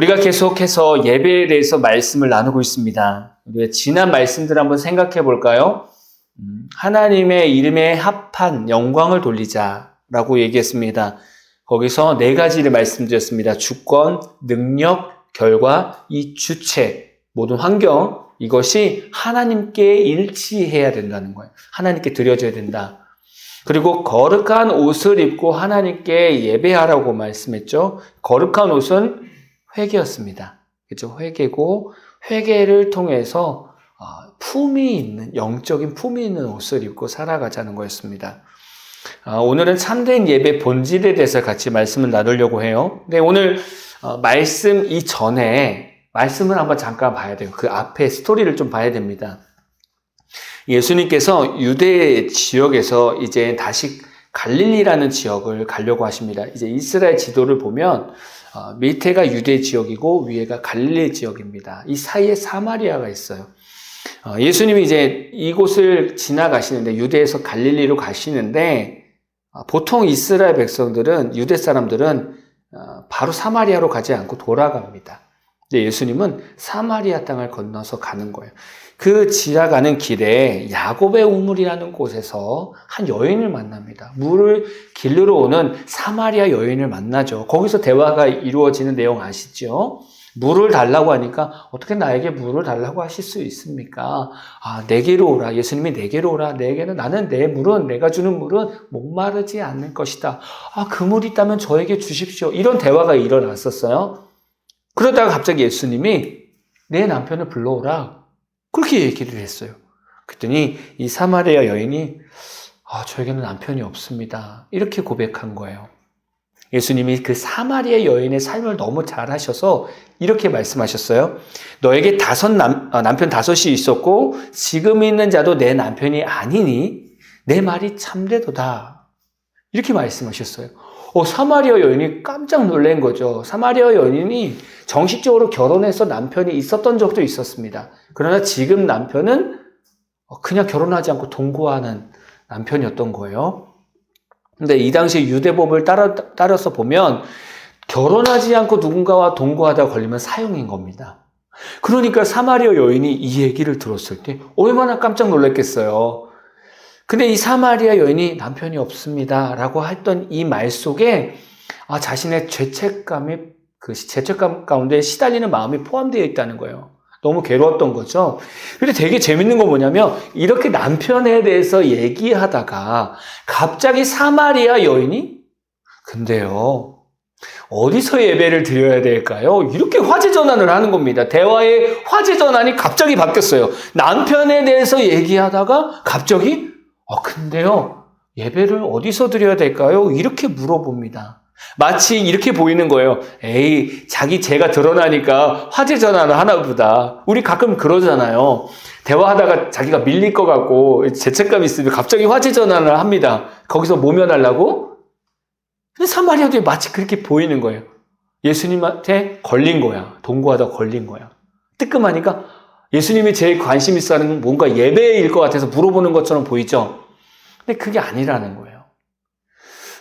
우리가 계속해서 예배에 대해서 말씀을 나누고 있습니다. 우리가 지난 말씀들 한번 생각해 볼까요? 하나님의 이름에 합한 영광을 돌리자라고 얘기했습니다. 거기서 네 가지를 말씀드렸습니다. 주권, 능력, 결과, 이 주체, 모든 환경, 이것이 하나님께 일치해야 된다는 거예요. 하나님께 드려져야 된다. 그리고 거룩한 옷을 입고 하나님께 예배하라고 말씀했죠. 거룩한 옷은 회개였습니다. 그렇죠? 회개고, 회개를 통해서 품이 있는, 영적인 품이 있는 옷을 입고 살아가자는 거였습니다. 오늘은 참된 예배 본질에 대해서 같이 말씀을 나누려고 해요. 근데 오늘 말씀 이전에 말씀을 한번 잠깐 봐야 돼요. 그 앞에 스토리를 좀 봐야 됩니다. 예수님께서 유대 지역에서 이제 다시 갈릴리라는 지역을 가려고 하십니다. 이제 이스라엘 지도를 보면 밑에가 유대 지역이고 위에가 갈릴리 지역입니다. 이 사이에 사마리아가 있어요. 예수님이 이제 이곳을 지나가시는데 유대에서 갈릴리로 가시는데 보통 이스라엘 백성들은 유대 사람들은 바로 사마리아로 가지 않고 돌아갑니다. 근데 예수님은 사마리아 땅을 건너서 가는 거예요. 그 지나가는 길에 야곱의 우물이라는 곳에서 한 여인을 만납니다. 물을 길르러 오는 사마리아 여인을 만나죠. 거기서 대화가 이루어지는 내용 아시죠? 물을 달라고 하니까 어떻게 나에게 물을 달라고 하실 수 있습니까? 내게로 오라. 예수님이 내게로 오라. 나는 내 물은, 내가 주는 물은 목마르지 않는 것이다. 그 물이 있다면 저에게 주십시오. 이런 대화가 일어났었어요. 그러다가 갑자기 예수님이 내 남편을 불러오라. 그렇게 얘기를 했어요. 그랬더니 이 사마리아 여인이 저에게는 남편이 없습니다. 이렇게 고백한 거예요. 예수님이 그 사마리아 여인의 삶을 너무 잘 하셔서 이렇게 말씀하셨어요. 너에게 남편 5이 있었고 지금 있는 자도 내 남편이 아니니 내 말이 참되도다. 이렇게 말씀하셨어요. 사마리아 여인이 깜짝 놀란 거죠. 사마리아 여인이 정식적으로 결혼해서 남편이 있었던 적도 있었습니다. 그러나 지금 남편은 그냥 결혼하지 않고 동거하는 남편이었던 거예요. 근데 이 당시 유대법을 따라서 보면 결혼하지 않고 누군가와 동거하다 걸리면 사형인 겁니다. 그러니까 사마리아 여인이 이 얘기를 들었을 때 얼마나 깜짝 놀랐겠어요. 근데 이 사마리아 여인이 남편이 없습니다 라고 했던 이 말 속에 자신의 죄책감 가운데 시달리는 마음이 포함되어 있다는 거예요. 너무 괴로웠던 거죠. 근데 되게 재밌는 건 뭐냐면 이렇게 남편에 대해서 얘기하다가 갑자기 사마리아 여인이 근데요 어디서 예배를 드려야 될까요? 이렇게 화제 전환을 하는 겁니다. 대화의 화제 전환이 갑자기 바뀌었어요. 남편에 대해서 얘기하다가 갑자기 근데요 예배를 어디서 드려야 될까요? 이렇게 물어봅니다. 마치 이렇게 보이는 거예요. 제가 드러나니까 화제 전환을 하나 보다. 우리 가끔 그러잖아요. 대화하다가 자기가 밀릴 것 같고 죄책감이 있으면 갑자기 화제 전환을 합니다. 거기서 모면하려고. 근데 사마리아도 마치 그렇게 보이는 거예요. 예수님한테 걸린 거야. 동거하다 걸린 거야. 뜨끔하니까 예수님이 제일 관심 있어 하는 뭔가 예배일 것 같아서 물어보는 것처럼 보이죠? 근데 그게 아니라는 거예요.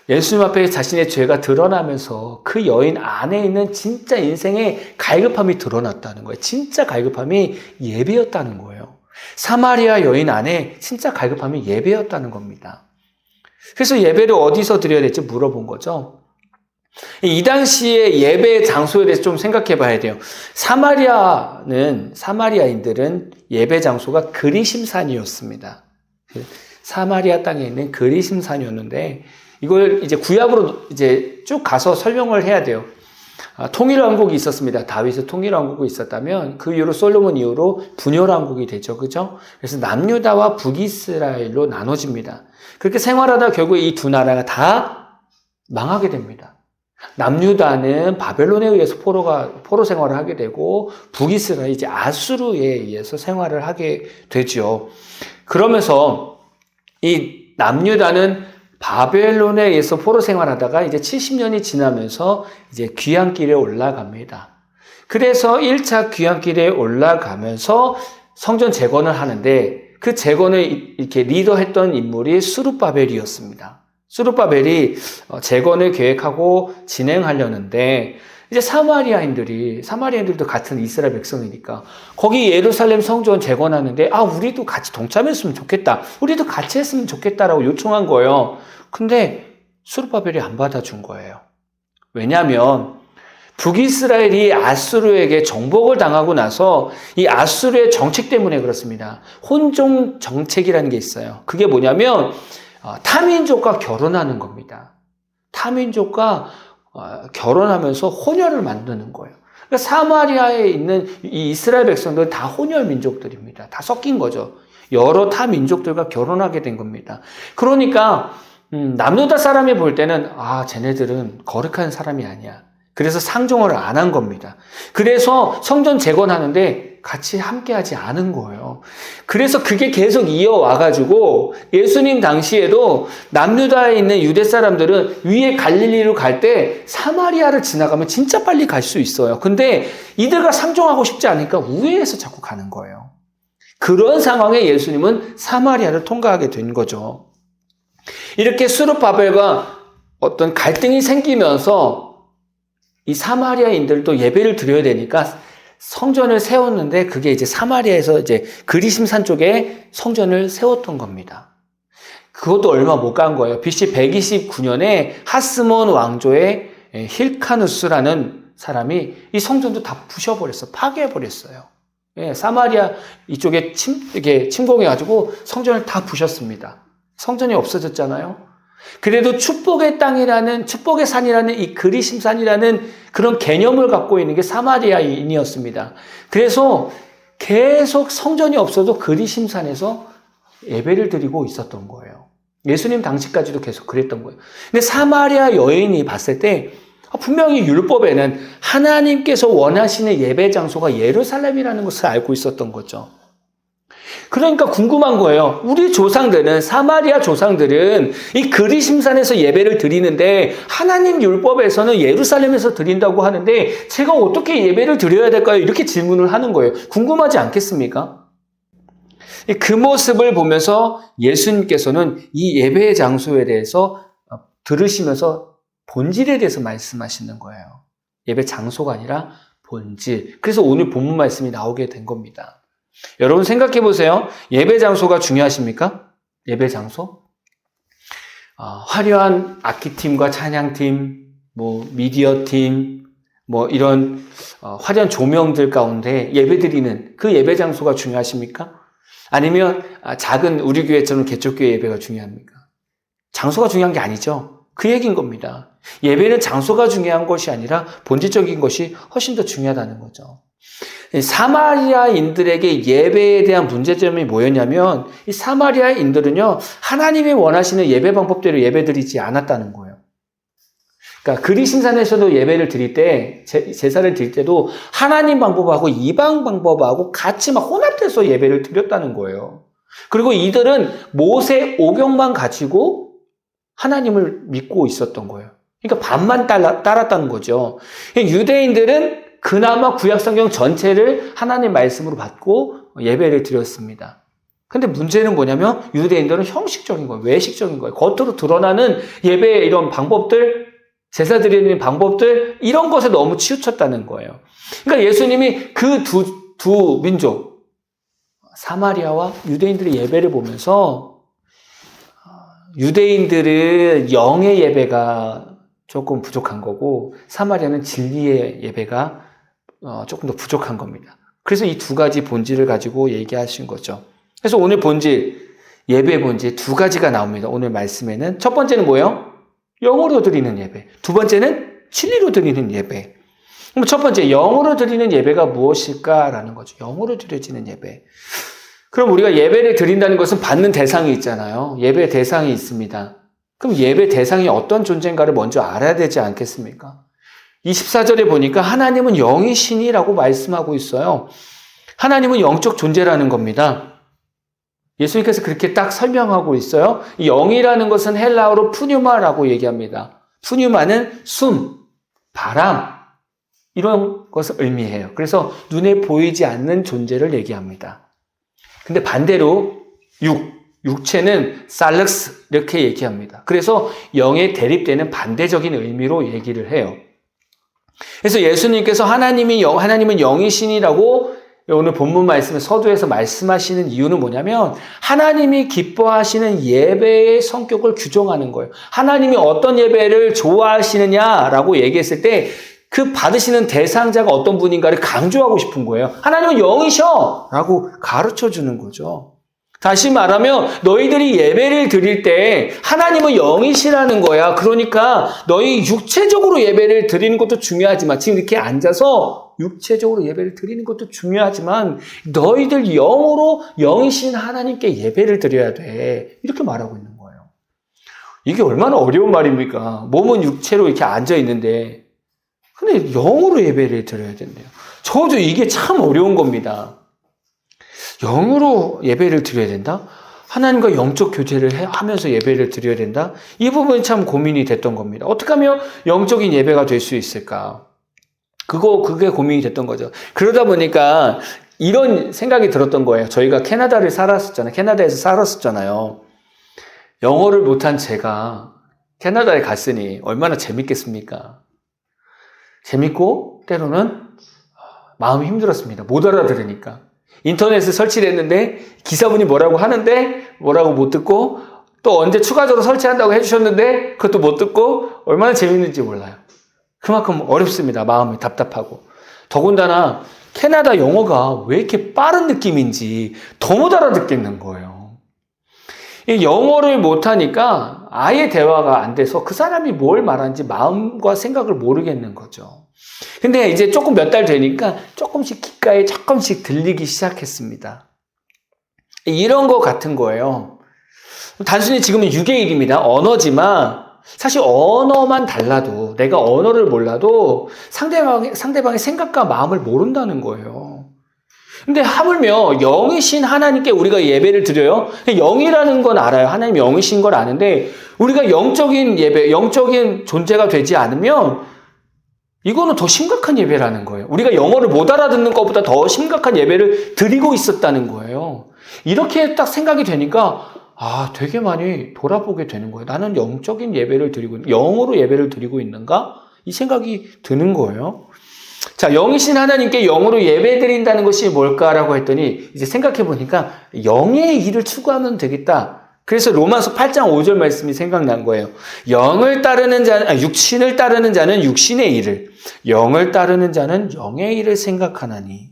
예수님 앞에 자신의 죄가 드러나면서 그 여인 안에 있는 진짜 인생의 갈급함이 드러났다는 거예요. 진짜 갈급함이 예배였다는 거예요. 사마리아 여인 안에 진짜 갈급함이 예배였다는 겁니다. 그래서 예배를 어디서 드려야 될지 물어본 거죠. 이 당시의 예배 장소에 대해서 좀 생각해 봐야 돼요. 사마리아인들은 예배 장소가 그리심산이었습니다. 사마리아 땅에 있는 그리심산이었는데 이걸 이제 구약으로 이제 쭉 가서 설명을 해야 돼요. 통일왕국이 있었습니다. 다윗의 통일왕국이 있었다면 그 이후로 솔로몬 이후로 분열왕국이 되죠. 그죠? 그래서 남유다와 북이스라엘로 나눠집니다. 그렇게 생활하다 결국 이 두 나라가 다 망하게 됩니다. 남유다는 바벨론에 의해서 포로 생활을 하게 되고 북이스라엘이 이제 아수르에 의해서 생활을 하게 되죠. 그러면서 이 남유다는 바벨론에 의해서 포로 생활하다가 이제 70년이 지나면서 이제 귀향길에 올라갑니다. 그래서 1차 귀향길에 올라가면서 성전 재건을 하는데 그 재건을 이렇게 리더했던 인물이 스룹바벨이었습니다. 스룹바벨이 재건을 계획하고 진행하려는데 이제 사마리아인들도 같은 이스라엘 백성이니까 거기 예루살렘 성전 재건하는데 우리도 같이 동참했으면 좋겠다. 우리도 같이 했으면 좋겠다라고 요청한 거예요. 근데 스룹바벨이 안 받아준 거예요. 왜냐하면 북이스라엘이 아수르에게 정복을 당하고 나서 이 아수르의 정책 때문에 그렇습니다. 혼종 정책이라는 게 있어요. 그게 뭐냐면 타민족과 결혼하는 겁니다. 타민족과 결혼하면서 혼혈을 만드는 거예요. 그러니까 사마리아에 있는 이 이스라엘 백성들은 다 혼혈 민족들입니다. 다 섞인 거죠. 여러 타 민족들과 결혼하게 된 겁니다. 그러니까 남유다 사람이 볼 때는 쟤네들은 거룩한 사람이 아니야. 그래서 상종을 안 한 겁니다. 그래서 성전 재건하는데 같이 함께하지 않은 거예요. 그래서 그게 계속 이어와가지고 예수님 당시에도 남유다에 있는 유대 사람들은 위에 갈릴리로 갈 때 사마리아를 지나가면 진짜 빨리 갈 수 있어요. 근데 이들과 상종하고 싶지 않으니까 우회해서 자꾸 가는 거예요. 그런 상황에 예수님은 사마리아를 통과하게 된 거죠. 이렇게 스룹바벨과 어떤 갈등이 생기면서 이 사마리아인들도 예배를 드려야 되니까 성전을 세웠는데 그게 이제 사마리아에서 이제 그리심산 쪽에 성전을 세웠던 겁니다. 그것도 얼마 못 간 거예요. BC 129년에 하스몬 왕조의 힐카누스라는 사람이 이 성전도 다 부셔버렸어요. 파괴해버렸어요. 사마리아 이쪽에 이렇게 침공해가지고 성전을 다 부셨습니다. 성전이 없어졌잖아요. 그래도 축복의 산이라는 이 그리심산이라는 그런 개념을 갖고 있는 게 사마리아인이었습니다. 그래서 계속 성전이 없어도 그리심산에서 예배를 드리고 있었던 거예요. 예수님 당시까지도 계속 그랬던 거예요. 근데 사마리아 여인이 봤을 때 분명히 율법에는 하나님께서 원하시는 예배 장소가 예루살렘이라는 것을 알고 있었던 거죠. 그러니까 궁금한 거예요. 우리 조상들은, 사마리아 조상들은 이 그리심산에서 예배를 드리는데 하나님 율법에서는 예루살렘에서 드린다고 하는데 제가 어떻게 예배를 드려야 될까요? 이렇게 질문을 하는 거예요. 궁금하지 않겠습니까? 그 모습을 보면서 예수님께서는 이 예배의 장소에 대해서 들으시면서 본질에 대해서 말씀하시는 거예요. 예배 장소가 아니라 본질. 그래서 오늘 본문 말씀이 나오게 된 겁니다. 여러분 생각해 보세요. 예배 장소가 중요하십니까? 예배 장소? 화려한 악기팀과 찬양팀, 미디어팀, 이런 화려한 조명들 가운데 예배드리는 그 예배 장소가 중요하십니까? 아니면 작은 우리 교회처럼 개척교회 예배가 중요합니까? 장소가 중요한 게 아니죠. 그 얘기인 겁니다. 예배는 장소가 중요한 것이 아니라 본질적인 것이 훨씬 더 중요하다는 거죠. 사마리아인들에게 예배에 대한 문제점이 뭐였냐면 이 사마리아인들은요 하나님이 원하시는 예배 방법대로 예배드리지 않았다는 거예요. 그러니까 그리심산에서도 예배를 드릴 때 제사를 드릴 때도 하나님 방법하고 이방 방법하고 같이 막 혼합돼서 예배를 드렸다는 거예요. 그리고 이들은 모세 오경만 가지고 하나님을 믿고 있었던 거예요. 그러니까 반만 따랐다는 거죠. 유대인들은 그나마 구약성경 전체를 하나님 말씀으로 받고 예배를 드렸습니다. 근데 문제는 뭐냐면 유대인들은 형식적인 거예요. 외식적인 거예요. 겉으로 드러나는 예배의 이런 방법들, 제사 드리는 방법들, 이런 것에 너무 치우쳤다는 거예요. 그러니까 예수님이 그 두 민족, 사마리아와 유대인들의 예배를 보면서 유대인들은 영의 예배가 조금 부족한 거고 사마리아는 진리의 예배가 조금 더 부족한 겁니다. 그래서 이 두 가지 본질을 가지고 얘기하신 거죠. 그래서 오늘 본질, 예배의 본질 두 가지가 나옵니다. 오늘 말씀에는 첫 번째는 뭐예요? 영으로 드리는 예배. 두 번째는 진리로 드리는 예배. 그럼 첫 번째, 영으로 드리는 예배가 무엇일까라는 거죠. 영으로 드려지는 예배. 그럼 우리가 예배를 드린다는 것은 받는 대상이 있잖아요. 예배 대상이 있습니다. 그럼 예배 대상이 어떤 존재인가를 먼저 알아야 되지 않겠습니까? 24절에 보니까 하나님은 영이시니라고 말씀하고 있어요. 하나님은 영적 존재라는 겁니다. 예수님께서 그렇게 딱 설명하고 있어요. 이 영이라는 것은 헬라어로 푸뉴마라고 얘기합니다. 푸뉴마는 숨, 바람 이런 것을 의미해요. 그래서 눈에 보이지 않는 존재를 얘기합니다. 근데 반대로 육체는 살럭스 이렇게 얘기합니다. 그래서 영에 대립되는 반대적인 의미로 얘기를 해요. 그래서 예수님께서 하나님은 영이신이라고 오늘 본문 말씀에 서두에서 말씀하시는 이유는 뭐냐면 하나님이 기뻐하시는 예배의 성격을 규정하는 거예요. 하나님이 어떤 예배를 좋아하시느냐라고 얘기했을 때 그 받으시는 대상자가 어떤 분인가를 강조하고 싶은 거예요. 하나님은 영이셔! 라고 가르쳐 주는 거죠. 다시 말하면 너희들이 예배를 드릴 때 하나님은 영이시라는 거야. 그러니까 너희 육체적으로 예배를 드리는 것도 중요하지만 지금 이렇게 앉아서 육체적으로 예배를 드리는 것도 중요하지만 너희들 영으로 영이신 하나님께 예배를 드려야 돼. 이렇게 말하고 있는 거예요. 이게 얼마나 어려운 말입니까? 몸은 육체로 이렇게 앉아 있는데 근데 영으로 예배를 드려야 된대요. 저도 이게 참 어려운 겁니다. 영으로 예배를 드려야 된다? 하나님과 영적 교제를 하면서 예배를 드려야 된다? 이 부분이 참 고민이 됐던 겁니다. 어떻게 하면 영적인 예배가 될 수 있을까? 그게 고민이 됐던 거죠. 그러다 보니까 이런 생각이 들었던 거예요. 저희가 캐나다에서 살았었잖아요. 영어를 못한 제가 캐나다에 갔으니 얼마나 재밌겠습니까? 재밌고 때로는 마음이 힘들었습니다. 못 알아들으니까. 인터넷에 설치를 했는데 기사분이 뭐라고 하는데 뭐라고 못 듣고 또 언제 추가적으로 설치한다고 해주셨는데 그것도 못 듣고 얼마나 재밌는지 몰라요. 그만큼 어렵습니다. 마음이 답답하고. 더군다나 캐나다 영어가 왜 이렇게 빠른 느낌인지 더 못 알아듣겠는 거예요. 이 영어를 못하니까 아예 대화가 안 돼서 그 사람이 뭘 말하는지 마음과 생각을 모르겠는 거죠. 근데 이제 조금 몇 달 되니까 조금씩 귓가에 조금씩 들리기 시작했습니다. 이런 거 같은 거예요. 단순히 지금은 유괴일입니다. 언어지만 사실 언어만 달라도 내가 언어를 몰라도 상대방의 생각과 마음을 모른다는 거예요. 근데 하물며 영이신 하나님께 우리가 예배를 드려요. 영이라는 건 알아요. 하나님 영이신 걸 아는데 우리가 영적인 예배, 영적인 존재가 되지 않으면 이거는 더 심각한 예배라는 거예요. 우리가 영어를 못 알아듣는 것보다 더 심각한 예배를 드리고 있었다는 거예요. 이렇게 딱 생각이 되니까 되게 많이 돌아보게 되는 거예요. 나는 영적인 예배를 영으로 예배를 드리고 있는가? 이 생각이 드는 거예요. 자, 영이신 하나님께 영으로 예배 드린다는 것이 뭘까라고 했더니 이제 생각해 보니까 영의 일을 추구하면 되겠다. 그래서 로마서 8장 5절 말씀이 생각난 거예요. 육신을 따르는 자는 육신의 일을, 영을 따르는 자는 영의 일을 생각하나니.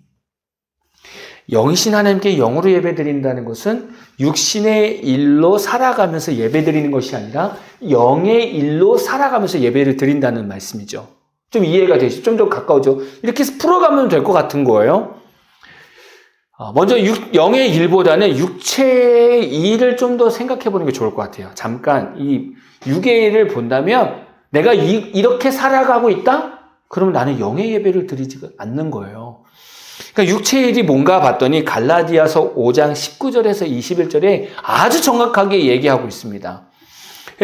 영이신 하나님께 영으로 예배드린다는 것은 육신의 일로 살아가면서 예배드리는 것이 아니라 영의 일로 살아가면서 예배를 드린다는 말씀이죠. 좀 이해가 되시죠? 좀 더 가까워져. 이렇게 해서 풀어가면 될 것 같은 거예요. 먼저 영의 일보다는 육체의 일을 좀 더 생각해 보는 게 좋을 것 같아요. 잠깐 이 육의 일을 본다면 내가 이렇게 살아가고 있다? 그러면 나는 영의 예배를 드리지 않는 거예요. 그러니까 육체의 일이 뭔가 봤더니 갈라디아서 5장 19절에서 21절에 아주 정확하게 얘기하고 있습니다.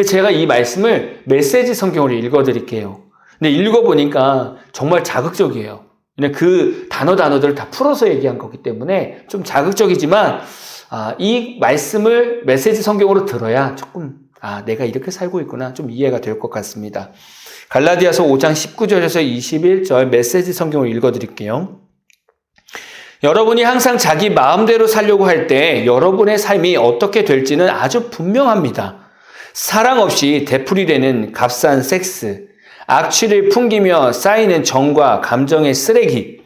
제가 이 말씀을 메시지 성경으로 읽어드릴게요. 근데 읽어보니까 정말 자극적이에요. 그냥 그 단어들을 다 풀어서 얘기한 거기 때문에 좀 자극적이지만 이 말씀을 메시지 성경으로 들어야 조금 내가 이렇게 살고 있구나 좀 이해가 될 것 같습니다. 갈라디아서 5장 19절에서 21절 메시지 성경을 읽어드릴게요. 여러분이 항상 자기 마음대로 살려고 할 때 여러분의 삶이 어떻게 될지는 아주 분명합니다. 사랑 없이 되풀이되는 값싼 섹스, 악취를 풍기며 쌓이는 정과 감정의 쓰레기,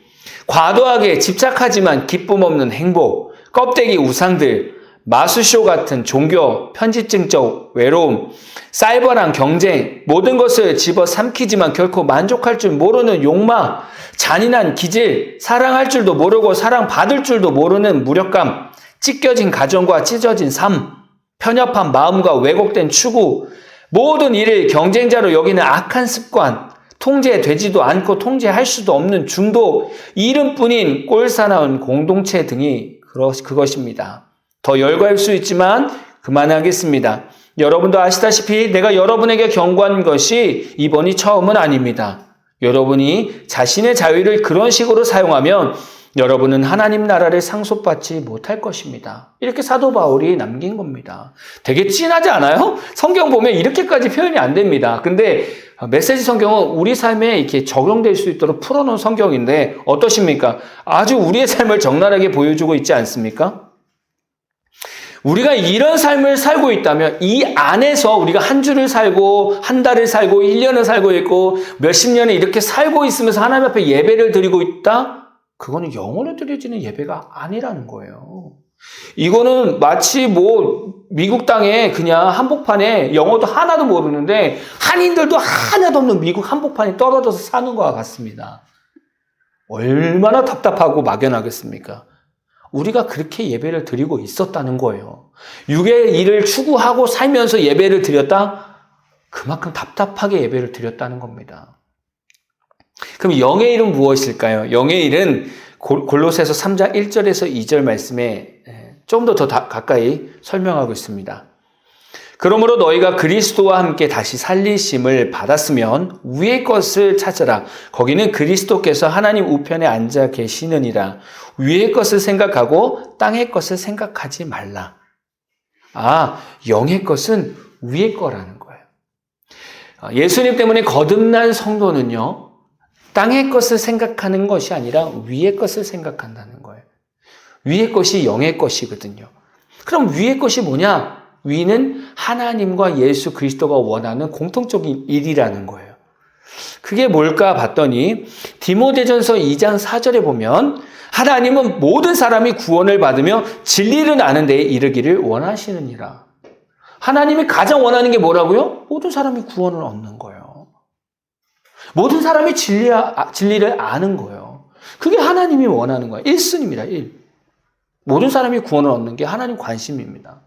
과도하게 집착하지만 기쁨 없는 행복, 껍데기 우상들, 마수쇼 같은 종교, 편집증적 외로움, 사이버랑 경쟁, 모든 것을 집어삼키지만 결코 만족할 줄 모르는 욕망, 잔인한 기질, 사랑할 줄도 모르고 사랑받을 줄도 모르는 무력감, 찢겨진 가정과 찢어진 삶, 편협한 마음과 왜곡된 추구, 모든 일을 경쟁자로 여기는 악한 습관, 통제되지도 않고 통제할 수도 없는 중독, 이름뿐인 꼴사나운 공동체 등이 그것입니다. 더 열거할 수 있지만 그만하겠습니다. 여러분도 아시다시피 내가 여러분에게 경고한 것이 이번이 처음은 아닙니다. 여러분이 자신의 자유를 그런 식으로 사용하면 여러분은 하나님 나라를 상속받지 못할 것입니다. 이렇게 사도 바울이 남긴 겁니다. 되게 찐하지 않아요? 성경 보면 이렇게까지 표현이 안 됩니다. 근데 메시지 성경은 우리 삶에 이렇게 적용될 수 있도록 풀어놓은 성경인데 어떠십니까? 아주 우리의 삶을 적나라하게 보여주고 있지 않습니까? 우리가 이런 삶을 살고 있다면 이 안에서 우리가 한 주를 살고 한 달을 살고 1년을 살고 있고 몇십 년을 이렇게 살고 있으면서 하나님 앞에 예배를 드리고 있다? 그거는 영혼을 드려지는 예배가 아니라는 거예요. 이거는 마치 미국 땅에 그냥 한복판에 영어도 하나도 모르는데 한인들도 하나도 없는 미국 한복판에 떨어져서 사는 것과 같습니다. 얼마나 답답하고 막연하겠습니까? 우리가 그렇게 예배를 드리고 있었다는 거예요. 육의 일을 추구하고 살면서 예배를 드렸다? 그만큼 답답하게 예배를 드렸다는 겁니다. 그럼 영의 일은 무엇일까요? 영의 일은 골로새서 3장 1절에서 2절 말씀에 좀 더 가까이 설명하고 있습니다. 그러므로 너희가 그리스도와 함께 다시 살리심을 받았으면 위의 것을 찾으라. 거기는 그리스도께서 하나님 우편에 앉아 계시느니라. 위의 것을 생각하고 땅의 것을 생각하지 말라. 영의 것은 위의 거라는 거예요. 예수님 때문에 거듭난 성도는요, 땅의 것을 생각하는 것이 아니라 위의 것을 생각한다는 거예요. 위의 것이 영의 것이거든요. 그럼 위의 것이 뭐냐? 위는 하나님과 예수 그리스도가 원하는 공통적인 일이라는 거예요. 그게 뭘까 봤더니 디모데전서 2장 4절에 보면 하나님은 모든 사람이 구원을 받으며 진리를 아는 데에 이르기를 원하시느니라. 하나님이 가장 원하는 게 뭐라고요? 모든 사람이 구원을 얻는 거예요. 모든 사람이 진리를 아는 거예요. 그게 하나님이 원하는 거예요. 1순위입니다. 1. 모든 사람이 구원을 얻는 게 하나님 관심입니다.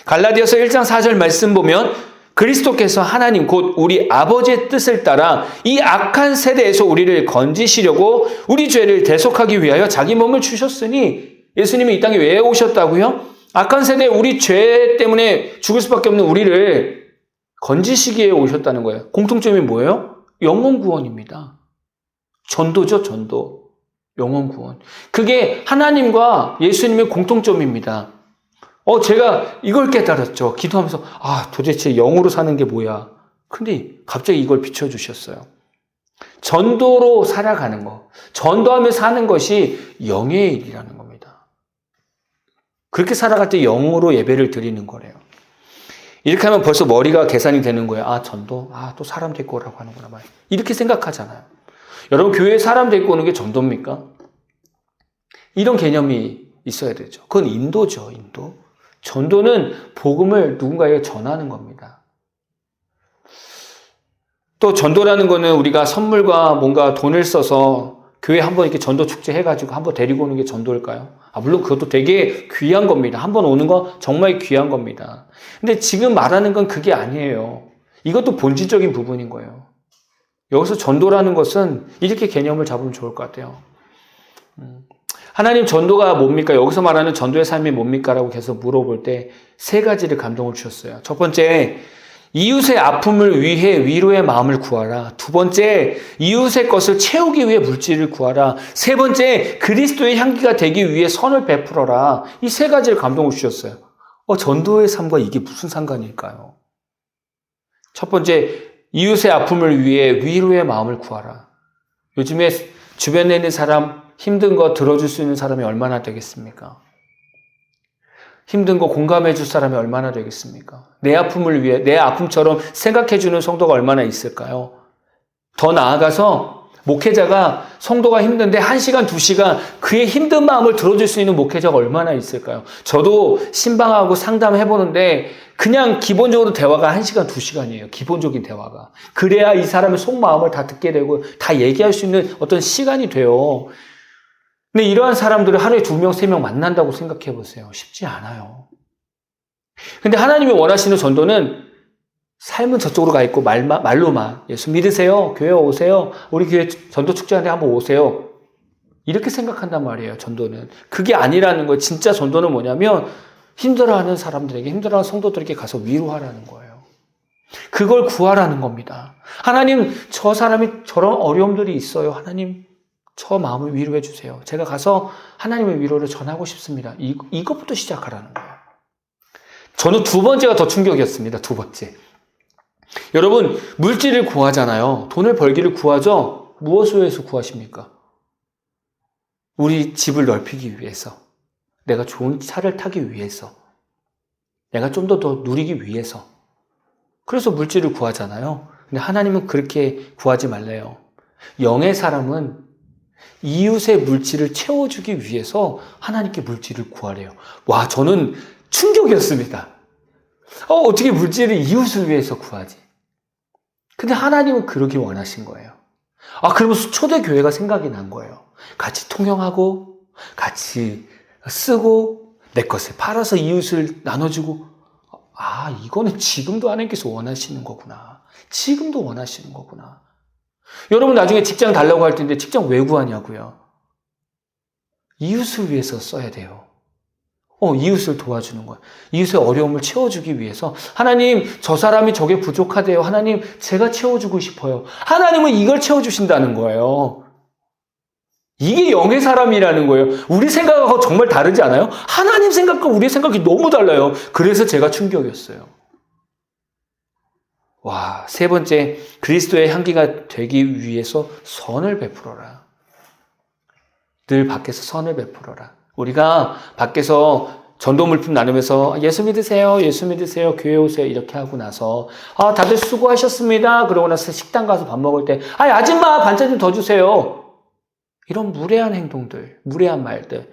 갈라디아서 1장 4절 말씀 보면 그리스도께서 하나님 곧 우리 아버지의 뜻을 따라 이 악한 세대에서 우리를 건지시려고 우리 죄를 대속하기 위하여 자기 몸을 주셨으니 예수님이 이 땅에 왜 오셨다고요? 악한 세대에 우리 죄 때문에 죽을 수밖에 없는 우리를 건지시기에 오셨다는 거예요. 공통점이 뭐예요? 영혼 구원입니다. 전도죠, 전도. 영혼 구원. 그게 하나님과 예수님의 공통점입니다. 제가 이걸 깨달았죠. 기도하면서 도대체 영으로 사는 게 뭐야. 근데 갑자기 이걸 비춰주셨어요. 전도로 살아가는 거. 전도하며 사는 것이 영의 일이라는 겁니다. 그렇게 살아갈 때 영으로 예배를 드리는 거래요. 이렇게 하면 벌써 머리가 계산이 되는 거예요. 전도? 또 사람 데리고 오라고 하는구나. 이렇게 생각하잖아요. 여러분, 교회에 사람 데리고 오는 게 전도입니까? 이런 개념이 있어야 되죠. 그건 인도죠, 인도. 전도는 복음을 누군가에게 전하는 겁니다. 또 전도라는 거는 우리가 선물과 뭔가 돈을 써서 교회 한번 이렇게 전도 축제 해가지고 한번 데리고 오는 게 전도일까요? 물론 그것도 되게 귀한 겁니다. 한번 오는 거 정말 귀한 겁니다. 근데 지금 말하는 건 그게 아니에요. 이것도 본질적인 부분인 거예요. 여기서 전도라는 것은 이렇게 개념을 잡으면 좋을 것 같아요. 하나님 전도가 뭡니까? 여기서 말하는 전도의 삶이 뭡니까? 라고 계속 물어볼 때 세 가지를 감동을 주셨어요. 첫 번째, 이웃의 아픔을 위해 위로의 마음을 구하라. 두 번째, 이웃의 것을 채우기 위해 물질을 구하라. 세 번째, 그리스도의 향기가 되기 위해 선을 베풀어라. 이 세 가지를 감동을 주셨어요. 전도의 삶과 이게 무슨 상관일까요? 첫 번째, 이웃의 아픔을 위해 위로의 마음을 구하라. 요즘에 주변에 있는 사람 힘든 거 들어줄 수 있는 사람이 얼마나 되겠습니까? 힘든 거 공감해 줄 사람이 얼마나 되겠습니까? 내 아픔을 위해 내 아픔처럼 생각해 주는 성도가 얼마나 있을까요? 더 나아가서 목회자가 성도가 힘든데 1시간, 2시간 그의 힘든 마음을 들어줄 수 있는 목회자가 얼마나 있을까요? 저도 신방하고 상담해보는데 그냥 기본적으로 대화가 1시간, 2시간이에요. 기본적인 대화가. 그래야 이 사람의 속마음을 다 듣게 되고 다 얘기할 수 있는 어떤 시간이 돼요. 근데 이러한 사람들을 하루에 2명, 3명 만난다고 생각해 보세요. 쉽지 않아요. 근데 하나님이 원하시는 전도는 삶은 저쪽으로 가 있고 말로만 예수 믿으세요. 교회 오세요. 우리 교회 전도 축제하는데 한번 오세요. 이렇게 생각한단 말이에요. 전도는. 그게 아니라는 거예요. 진짜 전도는 뭐냐면 힘들어하는 사람들에게, 힘들어하는 성도들에게 가서 위로하라는 거예요. 그걸 구하라는 겁니다. 하나님, 저 사람이 저런 어려움들이 있어요. 하나님, 저 마음을 위로해 주세요. 제가 가서 하나님의 위로를 전하고 싶습니다. 이것부터 시작하라는 거예요. 저는 두 번째가 더 충격이었습니다. 두 번째. 여러분, 물질을 구하잖아요. 돈을 벌기를 구하죠? 무엇을 위해서 구하십니까? 우리 집을 넓히기 위해서, 내가 좋은 차를 타기 위해서, 내가 좀 더 누리기 위해서. 그래서 물질을 구하잖아요. 근데 하나님은 그렇게 구하지 말래요. 영의 사람은 이웃의 물질을 채워주기 위해서 하나님께 물질을 구하래요. 와, 저는 충격이었습니다. 어떻게 물질을 이웃을 위해서 구하지? 근데 하나님은 그러기 원하신 거예요. 그러면서 초대교회가 생각이 난 거예요. 같이 통용하고, 같이 쓰고, 내 것을 팔아서 이웃을 나눠주고, 이거는 지금도 하나님께서 원하시는 거구나. 지금도 원하시는 거구나. 여러분 나중에 직장 달라고 할 텐데 직장 왜 구하냐고요? 이웃을 위해서 써야 돼요. 이웃을 도와주는 거예요. 이웃의 어려움을 채워주기 위해서. 하나님, 저 사람이 저게 부족하대요. 하나님, 제가 채워주고 싶어요. 하나님은 이걸 채워주신다는 거예요. 이게 영의 사람이라는 거예요. 우리 생각하고 정말 다르지 않아요? 하나님 생각과 우리의 생각이 너무 달라요. 그래서 제가 충격이었어요. 와, 세 번째, 그리스도의 향기가 되기 위해서 선을 베풀어라. 늘 밖에서 선을 베풀어라. 우리가 밖에서 전도 물품 나누면서 예수 믿으세요, 예수 믿으세요, 교회 오세요 이렇게 하고 나서 다들 수고하셨습니다. 그러고 나서 식당 가서 밥 먹을 때 아줌마 반찬 좀 더 주세요. 이런 무례한 행동들, 무례한 말들,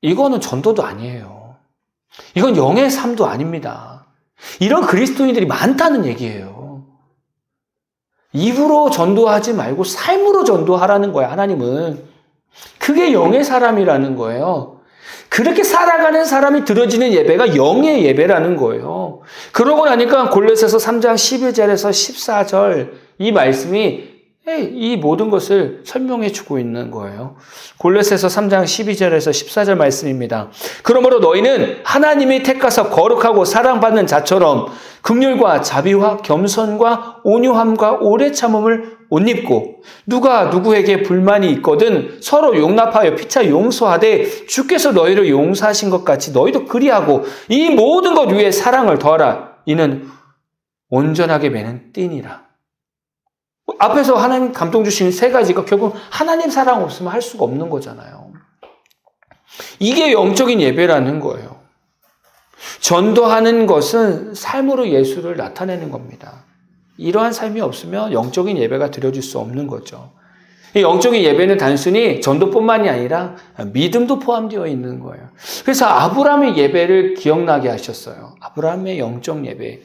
이거는 전도도 아니에요. 이건 영의 삶도 아닙니다. 이런 그리스도인들이 많다는 얘기예요. 입으로 전도하지 말고 삶으로 전도하라는 거야, 하나님은. 그게 영의 사람이라는 거예요. 그렇게 살아가는 사람이 드려지는 예배가 영의 예배라는 거예요. 그러고 나니까 골로새서 3장 12절에서 14절 이 말씀이 이 모든 것을 설명해 주고 있는 거예요. 골로새서 3장 12절에서 14절 말씀입니다. 그러므로 너희는 하나님이 택하사 거룩하고 사랑받는 자처럼 긍휼과 자비와 겸손과 온유함과 오래 참음을 옷 입고 누가 누구에게 불만이 있거든 서로 용납하여 피차 용서하되 주께서 너희를 용서하신 것 같이 너희도 그리하고 이 모든 것 위에 사랑을 더하라. 이는 온전하게 매는 띠니라. 앞에서 하나님 감동 주시는 세 가지가 결국 하나님 사랑 없으면 할 수가 없는 거잖아요. 이게 영적인 예배라는 거예요. 전도하는 것은 삶으로 예수를 나타내는 겁니다. 이러한 삶이 없으면 영적인 예배가 드려질 수 없는 거죠. 이 영적인 예배는 단순히 전도뿐만이 아니라 믿음도 포함되어 있는 거예요. 그래서 아브라함의 예배를 기억나게 하셨어요. 아브라함의 영적 예배.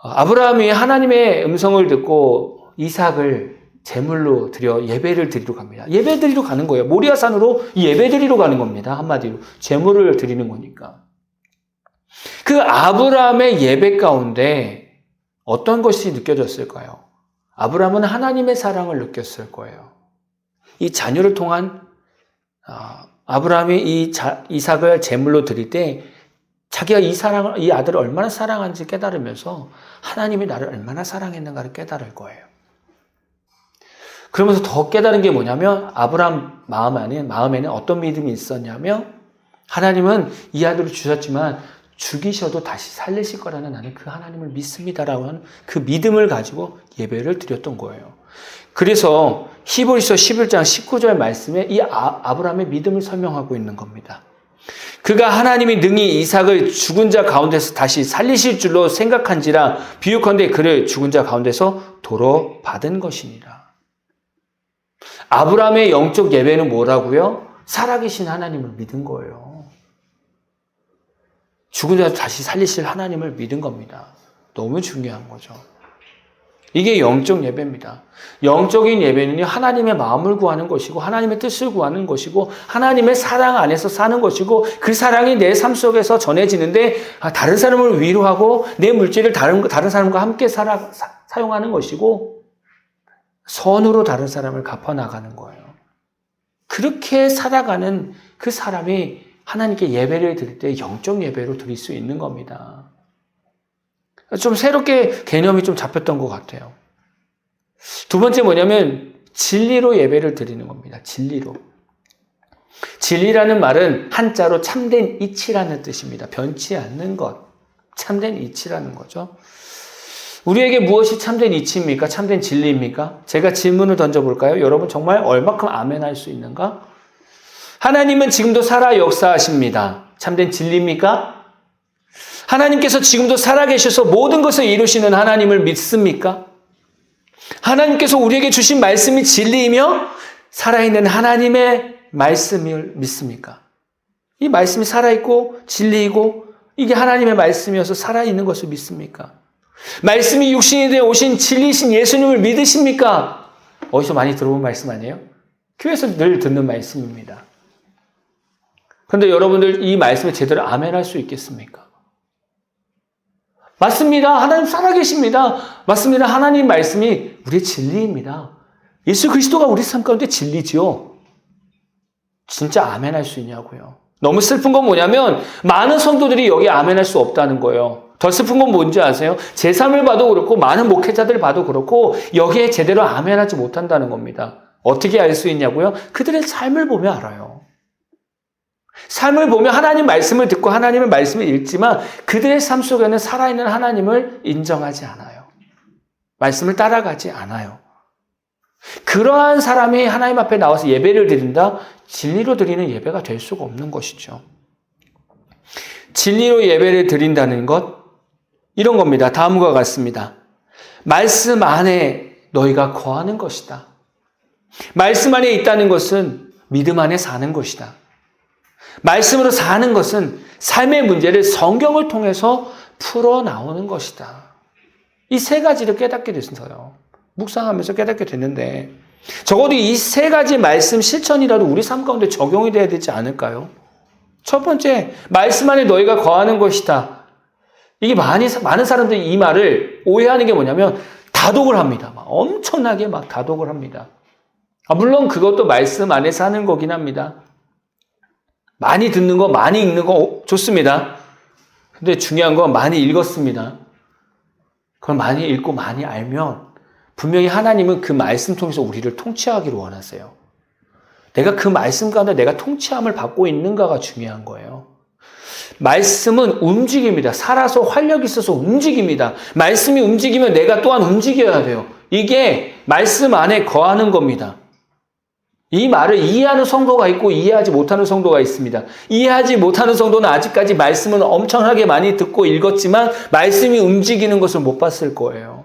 아브라함이 하나님의 음성을 듣고 이삭을 제물로 드려 예배를 드리러 갑니다. 예배 드리러 가는 거예요. 모리아산으로 예배 드리러 가는 겁니다. 한마디로 제물을 드리는 거니까. 그 아브라함의 예배 가운데 어떤 것이 느껴졌을까요? 아브라함은 하나님의 사랑을 느꼈을 거예요. 이 자녀를 통한 아브라함이 이삭을 제물로 드릴 때 자기가 이 아들을 얼마나 사랑하는지 깨달으면서 하나님이 나를 얼마나 사랑했는가를 깨달을 거예요. 그러면서 더 깨달은 게 뭐냐면 아브라함 마음에는 어떤 믿음이 있었냐면 하나님은 이 아들을 주셨지만 죽이셔도 다시 살리실 거라는 나는 그 하나님을 믿습니다라고 하는 그 믿음을 가지고 예배를 드렸던 거예요. 그래서 히브리서 11장 19절 말씀에 이 아브라함의 믿음을 설명하고 있는 겁니다. 그가 하나님이 능히 이삭을 죽은 자 가운데서 다시 살리실 줄로 생각한지라 비유컨대 그를 죽은 자 가운데서 도로 받은 것이니라. 아브라함의 영적 예배는 뭐라고요? 살아계신 하나님을 믿은 거예요. 죽은 자 다시 살리실 하나님을 믿은 겁니다. 너무 중요한 거죠. 이게 영적 예배입니다. 영적인 예배는 하나님의 마음을 구하는 것이고 하나님의 뜻을 구하는 것이고 하나님의 사랑 안에서 사는 것이고 그 사랑이 내 삶 속에서 전해지는데 다른 사람을 위로하고 내 물질을 다른 사람과 함께 사용하는 것이고 선으로 다른 사람을 갚아나가는 거예요. 그렇게 살아가는 그 사람이 하나님께 예배를 드릴 때 영적 예배로 드릴 수 있는 겁니다. 좀 새롭게 개념이 좀 잡혔던 것 같아요. 두 번째 뭐냐면 진리로 예배를 드리는 겁니다. 진리로. 진리라는 말은 한자로 참된 이치라는 뜻입니다. 변치 않는 것. 참된 이치라는 거죠. 우리에게 무엇이 참된 이치입니까? 참된 진리입니까? 제가 질문을 던져볼까요? 여러분 정말 얼마큼 아멘할 수 있는가? 하나님은 지금도 살아 역사하십니다. 참된 진리입니까? 하나님께서 지금도 살아계셔서 모든 것을 이루시는 하나님을 믿습니까? 하나님께서 우리에게 주신 말씀이 진리이며 살아있는 하나님의 말씀을 믿습니까? 이 말씀이 살아있고 진리이고 이게 하나님의 말씀이어서 살아있는 것을 믿습니까? 말씀이 육신이 되어 오신 진리이신 예수님을 믿으십니까? 어디서 많이 들어본 말씀 아니에요? 교회에서 늘 듣는 말씀입니다. 그런데 여러분들 이 말씀에 제대로 아멘할 수 있겠습니까? 맞습니다. 하나님 살아계십니다. 맞습니다. 하나님 말씀이 우리의 진리입니다. 예수 그리스도가 우리 삶 가운데 진리지요. 진짜 아멘할 수 있냐고요. 너무 슬픈 건 뭐냐면 많은 성도들이 여기에 아멘할 수 없다는 거예요. 더 슬픈 건 뭔지 아세요? 제 삶을 봐도 그렇고 많은 목회자들 봐도 그렇고 여기에 제대로 아멘하지 못한다는 겁니다. 어떻게 알 수 있냐고요? 그들의 삶을 보면 알아요. 삶을 보면 하나님 말씀을 듣고 하나님의 말씀을 읽지만 그들의 삶 속에는 살아있는 하나님을 인정하지 않아요. 말씀을 따라가지 않아요. 그러한 사람이 하나님 앞에 나와서 예배를 드린다? 진리로 드리는 예배가 될 수가 없는 것이죠. 진리로 예배를 드린다는 것, 이런 겁니다. 다음과 같습니다. 말씀 안에 너희가 거하는 것이다. 말씀 안에 있다는 것은 믿음 안에 사는 것이다. 말씀으로 사는 것은 삶의 문제를 성경을 통해서 풀어나오는 것이다. 이 세 가지를 깨닫게 됐어요. 묵상하면서 깨닫게 됐는데 적어도 이 세 가지 말씀 실천이라도 우리 삶 가운데 적용이 돼야 되지 않을까요? 첫 번째, 말씀 안에 너희가 거하는 것이다. 이게 많은 사람들이 이 말을 오해하는 게 뭐냐면 다독을 합니다. 엄청나게 다독을 합니다. 물론 그것도 말씀 안에 사는 거긴 합니다. 많이 듣는 거, 많이 읽는 거 좋습니다. 근데 중요한 건 많이 읽었습니다. 그걸 많이 읽고 많이 알면 분명히 하나님은 그 말씀 통해서 우리를 통치하기를 원하세요. 내가 그 말씀 가운데 내가 통치함을 받고 있는가가 중요한 거예요. 말씀은 움직입니다. 살아서 활력이 있어서 움직입니다. 말씀이 움직이면 내가 또한 움직여야 돼요. 이게 말씀 안에 거하는 겁니다. 이 말을 이해하는 성도가 있고 이해하지 못하는 성도가 있습니다. 이해하지 못하는 성도는 아직까지 말씀을 엄청나게 많이 듣고 읽었지만 말씀이 움직이는 것을 못 봤을 거예요.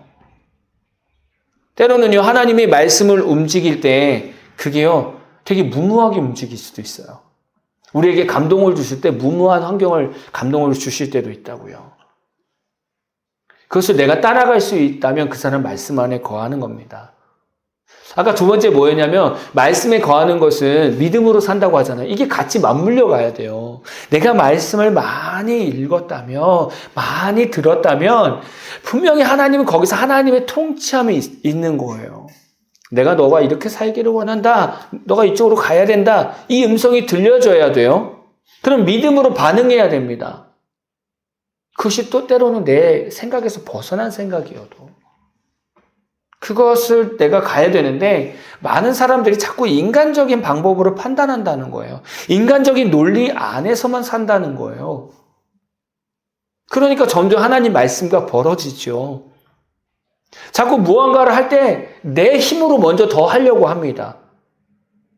때로는요, 하나님이 말씀을 움직일 때 그게요, 되게 무모하게 움직일 수도 있어요. 우리에게 감동을 주실 때 무모한 환경을 감동을 주실 때도 있다고요. 그것을 내가 따라갈 수 있다면 그 사람 말씀 안에 거하는 겁니다. 아까 두 번째 뭐였냐면 말씀에 거하는 것은 믿음으로 산다고 하잖아요. 이게 같이 맞물려 가야 돼요. 내가 말씀을 많이 읽었다면, 많이 들었다면 분명히 하나님은 거기서 하나님의 통치함이 있는 거예요. 내가 너가 이렇게 살기를 원한다. 너가 이쪽으로 가야 된다. 이 음성이 들려줘야 돼요. 그럼 믿음으로 반응해야 됩니다. 그것이 또 때로는 내 생각에서 벗어난 생각이어도 그것을 내가 가야 되는데 많은 사람들이 자꾸 인간적인 방법으로 판단한다는 거예요. 인간적인 논리 안에서만 산다는 거예요. 그러니까 점점 하나님 말씀과 벌어지죠. 자꾸 무언가를 할 때 내 힘으로 먼저 더 하려고 합니다.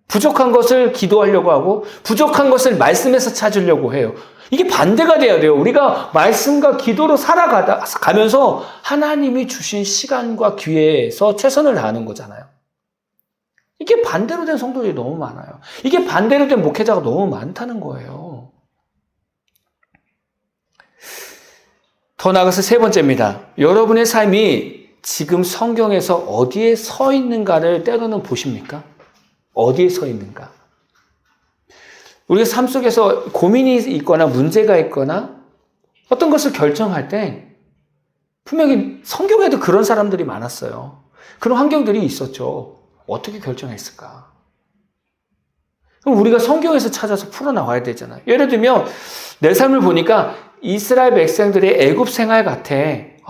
부족한 것을 기도하려고 하고 부족한 것을 말씀에서 찾으려고 해요. 이게 반대가 돼야 돼요. 우리가 말씀과 기도로 살아가면서 하나님이 주신 시간과 기회에서 최선을 다하는 거잖아요. 이게 반대로 된 성도들이 너무 많아요. 이게 반대로 된 목회자가 너무 많다는 거예요. 더 나아가서 세 번째입니다. 여러분의 삶이 지금 성경에서 어디에 서 있는가를 때로는 보십니까? 어디에 서 있는가? 우리가 삶 속에서 고민이 있거나 문제가 있거나 어떤 것을 결정할 때 분명히 성경에도 그런 사람들이 많았어요. 그런 환경들이 있었죠. 어떻게 결정했을까? 그럼 우리가 성경에서 찾아서 풀어나와야 되잖아요. 예를 들면 내 삶을 보니까 이스라엘 백성들의 애굽 생활 같아.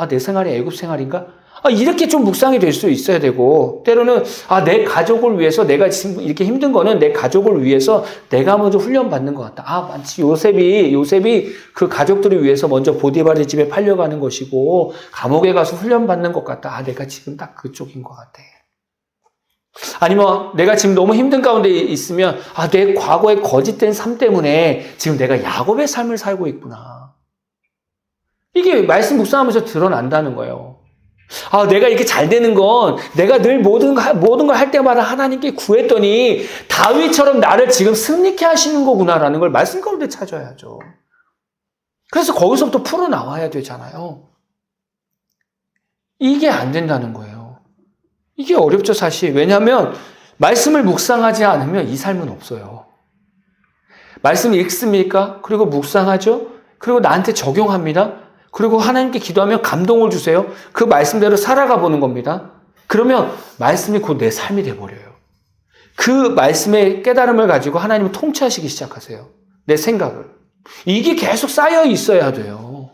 내 생활이 애굽 생활인가? 이렇게 좀 묵상이 될 수 있어야 되고, 때로는, 내 가족을 위해서, 내가 지금 이렇게 힘든 거는 내 가족을 위해서 내가 먼저 훈련받는 것 같다. 마치 요셉이 그 가족들을 위해서 먼저 보디발의 집에 팔려가는 것이고, 감옥에 가서 훈련받는 것 같다. 내가 지금 딱 그쪽인 것 같아. 아니면 내가 지금 너무 힘든 가운데 있으면, 내 과거의 거짓된 삶 때문에 지금 내가 야곱의 삶을 살고 있구나. 이게 말씀 묵상하면서 드러난다는 거예요. 내가 이렇게 잘 되는 건 내가 늘 모든 걸 할 때마다 하나님께 구했더니 다윗처럼 나를 지금 승리케 하시는 거구나라는 걸 말씀 가운데 찾아야죠. 그래서 거기서부터 풀어나와야 되잖아요. 이게 안 된다는 거예요. 이게 어렵죠, 사실. 왜냐하면 말씀을 묵상하지 않으면 이 삶은 없어요. 말씀 읽습니까? 그리고 묵상하죠? 그리고 나한테 적용합니다. 그리고 하나님께 기도하면 감동을 주세요. 그 말씀대로 살아가 보는 겁니다. 그러면 말씀이 곧 내 삶이 돼버려요. 그 말씀의 깨달음을 가지고 하나님을 통치하시기 시작하세요. 내 생각을. 이게 계속 쌓여 있어야 돼요.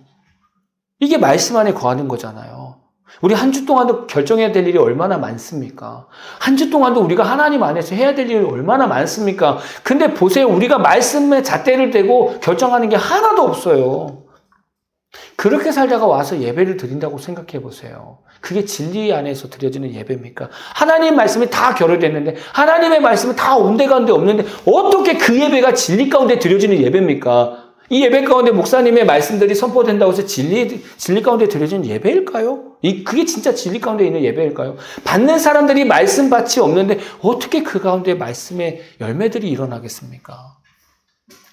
이게 말씀 안에 거하는 거잖아요. 우리 한 주 동안도 결정해야 될 일이 얼마나 많습니까? 한 주 동안도 우리가 하나님 안에서 해야 될 일이 얼마나 많습니까? 근데 보세요. 우리가 말씀에 잣대를 대고 결정하는 게 하나도 없어요. 그렇게 살다가 와서 예배를 드린다고 생각해 보세요. 그게 진리 안에서 드려지는 예배입니까? 하나님 말씀이 다 결여됐는데, 하나님의 말씀이 다 온데간데 없는데, 어떻게 그 예배가 진리 가운데 드려지는 예배입니까? 이 예배 가운데 목사님의 말씀들이 선포된다고 해서 진리 가운데 드려지는 예배일까요? 그게 진짜 진리 가운데 있는 예배일까요? 받는 사람들이 말씀밭이 없는데, 어떻게 그 가운데 말씀의 열매들이 일어나겠습니까?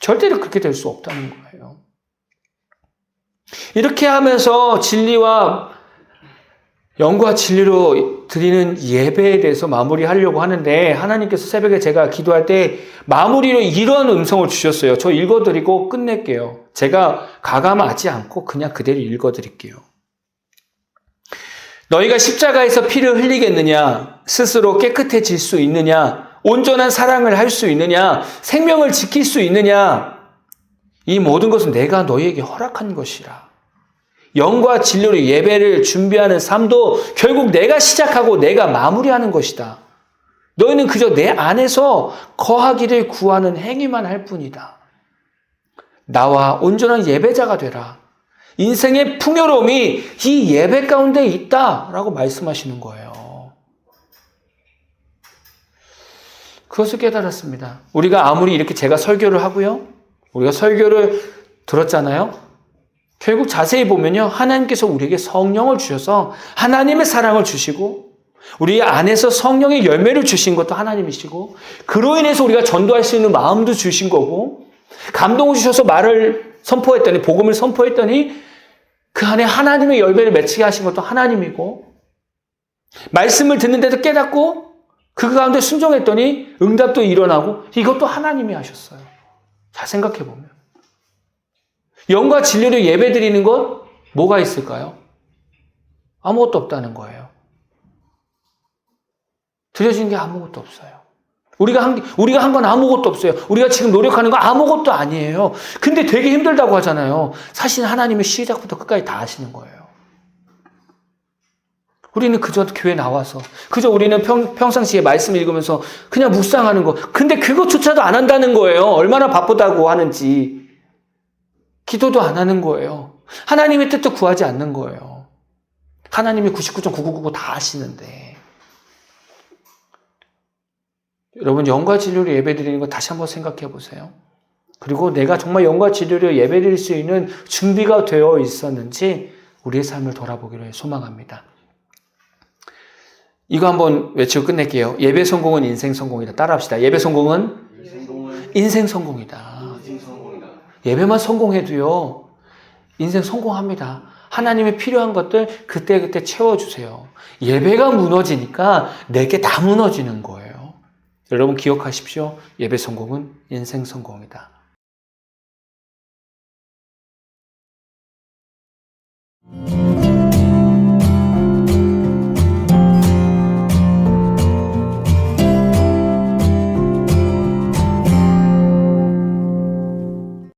절대로 그렇게 될 수 없다는 거예요. 이렇게 하면서 진리와 영과 진리로 드리는 예배에 대해서 마무리하려고 하는데, 하나님께서 새벽에 제가 기도할 때 마무리로 이런 음성을 주셨어요. 저 읽어드리고 끝낼게요. 제가 가감하지 않고 그냥 그대로 읽어드릴게요. 너희가 십자가에서 피를 흘리겠느냐? 스스로 깨끗해질 수 있느냐? 온전한 사랑을 할 수 있느냐? 생명을 지킬 수 있느냐? 이 모든 것은 내가 너희에게 허락한 것이라. 영과 진리로 예배를 준비하는 삶도 결국 내가 시작하고 내가 마무리하는 것이다. 너희는 그저 내 안에서 거하기를 구하는 행위만 할 뿐이다. 나와 온전한 예배자가 되라. 인생의 풍요로움이 이 예배 가운데 있다라고 말씀하시는 거예요. 그것을 깨달았습니다. 우리가 아무리 이렇게 제가 설교를 하고요. 우리가 설교를 들었잖아요. 결국 자세히 보면요. 하나님께서 우리에게 성령을 주셔서 하나님의 사랑을 주시고 우리 안에서 성령의 열매를 주신 것도 하나님이시고 그로 인해서 우리가 전도할 수 있는 마음도 주신 거고 감동을 주셔서 말을 선포했더니 복음을 선포했더니 그 안에 하나님의 열매를 맺히게 하신 것도 하나님이고 말씀을 듣는데도 깨닫고 그 가운데 순종했더니 응답도 일어나고 이것도 하나님이 하셨어요. 잘 생각해 보면. 영과 진리로 예배드리는 것 뭐가 있을까요? 아무것도 없다는 거예요. 드려진 게 아무것도 없어요. 우리가 한 건 아무것도 없어요. 우리가 지금 노력하는 거 아무것도 아니에요. 근데 되게 힘들다고 하잖아요. 사실 하나님이 시작부터 끝까지 다 하시는 거예요. 우리는 그저 교회 나와서 그저 우리는 평상시에 말씀 읽으면서 그냥 묵상하는 거. 근데 그것조차도 안 한다는 거예요. 얼마나 바쁘다고 하는지. 기도도 안 하는 거예요. 하나님의 뜻도 구하지 않는 거예요. 하나님이 99.9999 다 하시는데. 여러분 영과 진리로 예배드리는 거 다시 한번 생각해 보세요. 그리고 내가 정말 영과 진리로 예배드릴 수 있는 준비가 되어 있었는지 우리의 삶을 돌아보기를 소망합니다. 이거 한번 외치고 끝낼게요. 예배 성공은 인생 성공이다. 따라합시다. 예배 성공은 인생 성공이다. 예배만 성공해도요. 인생 성공합니다. 하나님의 필요한 것들 그때그때 채워주세요. 예배가 무너지니까 내게 다 무너지는 거예요. 여러분 기억하십시오. 예배 성공은 인생 성공이다.